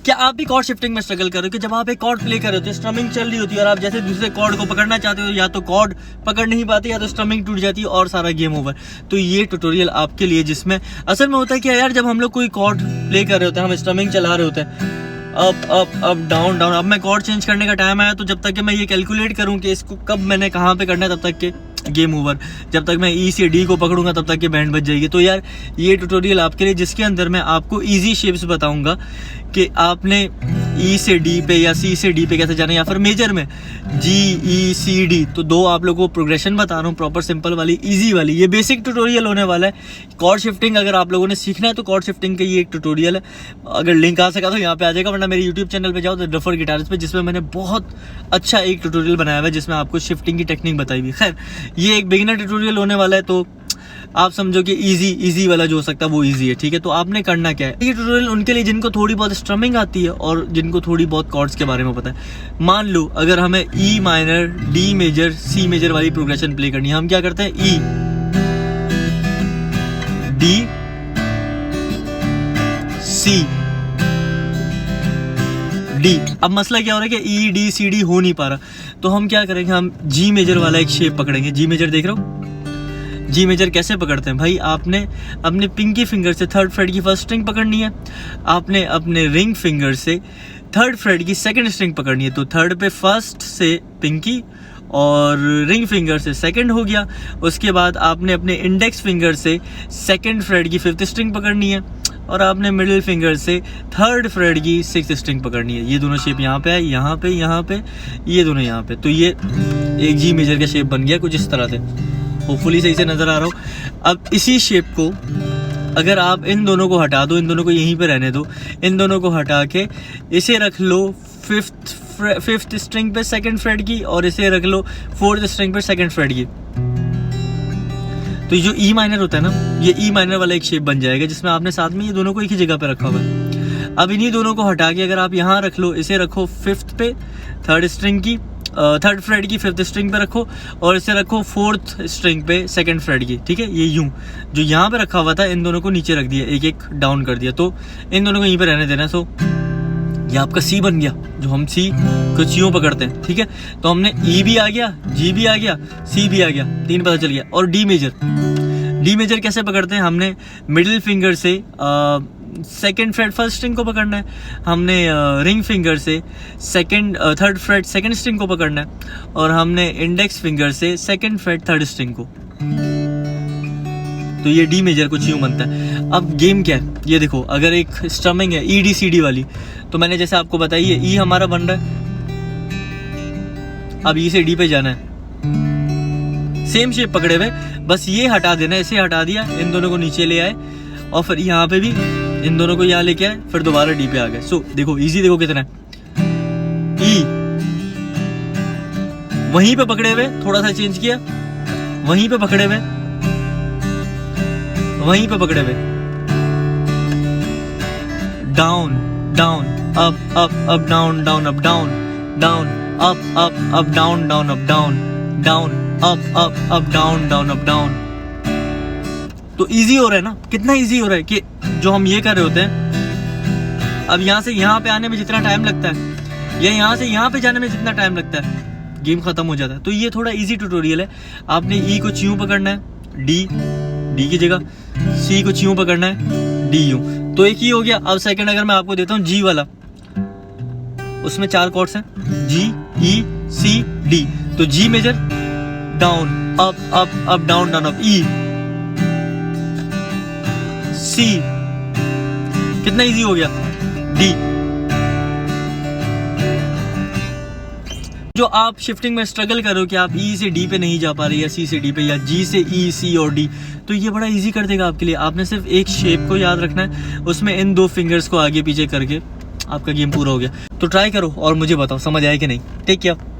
क्या आप भी कॉर्ड शिफ्टिंग में स्ट्रगल कर रहे हो कि जब आप एक कॉर्ड प्ले कर रहे होते हो, स्ट्रमिंग चल रही होती है और आप जैसे दूसरे कॉर्ड को पकड़ना चाहते हो, या तो कॉर्ड पकड़ नहीं पाते या तो स्ट्रमिंग टूट जाती है और सारा गेम ओवर। तो ये ट्यूटोरियल आपके लिए, जिसमें असल में होता है कि यार जब हम लोग कोई कॉर्ड प्ले कर रहे होते हैं, हम स्ट्रमिंग चला रहे होते हैं, up up up down down, अब मैं कॉर्ड चेंज करने का टाइम आया तो जब तक कि मैं ये कैलकुलेट करूँ कि इसको कब मैंने कहाँ पे करना है, तब तक के गेम ओवर। जब तक मैं ई से डी को पकड़ूंगा तब तक के बैंड बज जाएगी। तो यार ये ट्यूटोरियल आपके लिए, जिसके अंदर मैं आपको इजी शेप्स बताऊंगा कि आपने ई से डी पे या सी से डी पे कैसे जाना है, या फिर मेजर में जी ई सी डी। तो दो आप लोगों को प्रोग्रेशन बता रहा हूँ, प्रॉपर सिंपल वाली, इजी वाली। ये बेसिक ट्यूटोरियल होने वाला है। कॉर्ड शिफ्टिंग अगर आप लोगों ने सीखना है तो कॉर्ड शिफ्टिंग का ये एक ट्यूटोरियल है। अगर लिंक आ सका तो यहाँ पे आ जाएगा, वरना मेरे यूट्यूब चैनल पे जाओ तो डफर गिटारिस्ट पे, जिसमें मैंने बहुत अच्छा एक ट्यूटोरियल बनाया हुआ है जिसमें आपको शिफ्टिंग की टेक्निक बताई हुई। खैर ये एक बिगिनर ट्यूटोरियल होने वाला है, तो आप समझो कि इजी वाला जो हो सकता है वो इजी है, ठीक है। तो आपने करना क्या है, ये ट्यूटोरियल उनके लिए जिनको थोड़ी बहुत स्ट्रमिंग आती है और जिनको थोड़ी बहुत कॉर्ड्स के बारे में पता है। मान लो अगर हमें E minor, D major, C major वाली प्रोग्रेशन प्ले करनी है, हम क्या करते हैं, ई डी सी डी। अब मसला क्या हो रहा है कि ई डी सी डी हो नहीं पा रहा, तो हम क्या करेंगे, हम जी मेजर वाला एक शेप पकड़ेंगे। जी मेजर देख रहे हो, जी मेजर कैसे पकड़ते हैं भाई, आपने अपने पिंकी फिंगर से थर्ड फ्रेट की फर्स्ट स्ट्रिंग पकड़नी है, आपने अपने रिंग फिंगर से थर्ड फ्रेट की सेकंड स्ट्रिंग पकड़नी है। तो थर्ड पे फर्स्ट से पिंकी और रिंग फिंगर से सेकंड हो गया। उसके बाद आपने अपने इंडेक्स फिंगर से सेकंड फ्रेट की फिफ्थ स्ट्रिंग पकड़नी है और आपने मिडिल फिंगर से थर्ड फ्रेट की सिक्स्थ स्ट्रिंग पकड़नी है। ये दोनों शेप यहाँ पे है, यहाँ पे, ये दोनों यहाँ पे। तो ये एक जी मेजर का शेप बन गया कुछ इस तरह से। होपफुली सही से नजर आ रहा हो। अब इसी शेप को अगर आप इन दोनों को हटा दो, इन दोनों को यहीं पे रहने दो, इन दोनों को हटा के इसे रख लो फिफ्थ स्ट्रिंग पे सेकंड फ्रेट की, और इसे रख लो फोर्थ स्ट्रिंग पे सेकंड फ्रेट की। तो जो ई माइनर होता है ना, ये ई माइनर वाला एक शेप बन जाएगा जिसमें आपने साथ में ये दोनों को एक ही जगह पे रखा हुआ है। अब इन्हीं दोनों को हटा के अगर आप यहाँ रख लो, इसे रखो फिफ्थ पे थर्ड स्ट्रिंग की, थर्ड फ्रेट की फिफ्थ स्ट्रिंग पे रखो, और इसे रखो फोर्थ स्ट्रिंग पे सेकंड फ्रेट की, ठीक है। ये यूं जो यहाँ पे रखा हुआ था, इन दोनों को नीचे रख दिया, एक एक डाउन कर दिया, तो इन दोनों को यहीं पे रहने देना। सो ये आपका सी बन गया, जो हम सी कुछ यूं पकड़ते हैं, ठीक है। तो हमने ई भी आ गया, जी भी आ गया, सी भी आ गया, तीन पता चल गया। और डी मेजर कैसे पकड़ते हैं, हमने मिडिल फिंगर से सेकंड फ्रेट फर्स्ट स्ट्रिंग को पकड़ना है, हमने रिंग फिंगर से थर्ड फ्रेट सेकंड स्ट्रिंग को पकड़ना है, और हमने इंडेक्स फिंगर से सेकंड फ्रेट थर्ड स्ट्रिंग को। तो ये डी मेजर कुछ यूं बनता है। अब गेम क्या है ये देखो, अगर एक स्ट्रमिंग है ई डी सी डी वाली, तो मैंने जैसे आपको बताई है ई हमारा बन रहा है, अब ई से डी पे जाना है, सेम शेप पकड़े हुए, बस ये हटा देना है, इसे हटा दिया, इन दोनों को नीचे ले आए, और फिर यहाँ पे भी इन दोनों को यहाँ लेके आए, फिर दोबारा डी पे आ गए। सो देखो इजी, देखो कितना है, ई वहीं पे पकड़े हुए, थोड़ा सा चेंज किया, वहीं पे पकड़े हुए, वहीं पे पकड़े हुए, down down up up up down down up down down up up up down down up down down up up up down down up down. तो इजी हो रहा है ना, कितना इजी हो रहा है कि जो हम ये कर रहे होते हैं, अब यहाँ से यहाँ पे आने में जितना टाइम लगता है, या यहाँ से यहाँ पे जाने में जितना टाइम लगता है, गेम खत्म हो जाता है। तो ये थोड़ा इजी ट्यूटोरियल है। आपने ई को च्यों पकड़ना है, डी की जगह, सी को च्यों पकड़ना है, डी यूं, तो एक ही हो गया। अब सेकंड अगर मैं आपको देता हूँ जी वाला, उसमें 4 कॉर्ड्स हैं, जी ई सी डी। तो G major down up up up down down up, E C, कितना इजी हो गया, डी। जो आप शिफ्टिंग में स्ट्रगल करो कि आप ई से डी पे नहीं जा पा रहे, या सी से डी पे, या जी से ई सी और डी, तो ये बड़ा इजी कर देगा आपके लिए। आपने सिर्फ एक शेप को याद रखना है, उसमें इन 2 फिंगर्स को आगे पीछे करके आपका गेम पूरा हो गया। तो ट्राई करो और मुझे बताओ समझ आया कि नहीं। Take care.